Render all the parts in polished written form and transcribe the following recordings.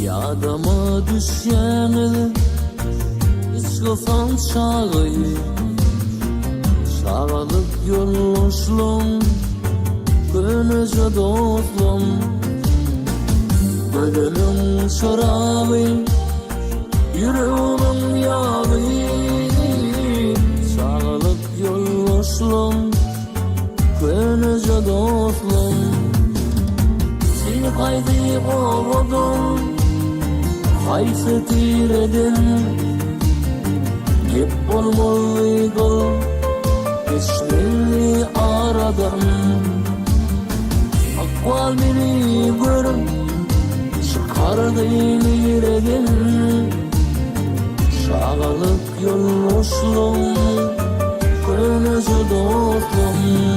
Yadıma düşen İçkısan çağı Çağılık yoluşlum Gönüce dostum Gönlüm şarabı Yüreğimin yağı Çağılık yoluşlum Gönüce dostum Seni kaydı kovdum Hayse tiredin Gep olmalı kıl Geçmeli aradan Akval beni görüp Çıkardı yüreğin Şağalık yoluşlum Gönüce dostum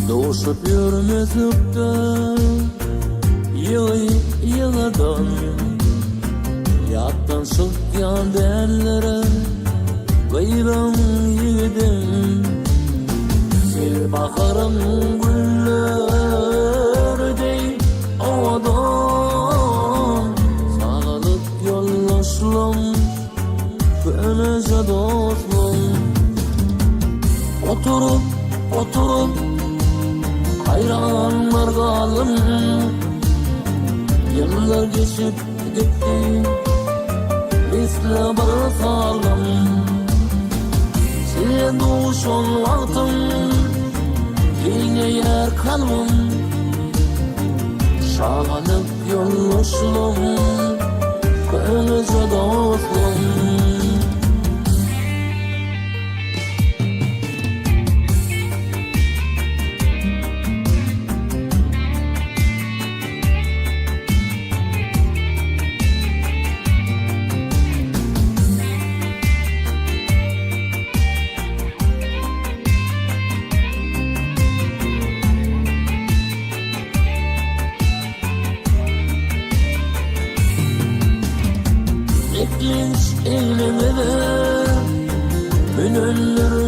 Doşup yürümesip de yığıdan Yattan çıkyan derlere Gıybam yiğidim Sil bakarım güller dey ovadan Sağlık yollaşlım Gönüce dostum Oturup hayranlar kalın Yıllar geçip gitti Misle bırakalım Sen doğuşun vaktin Yine yer kalmam Şağalık yoluşlum Gönüce dostum Genç eyleme de Gönüllür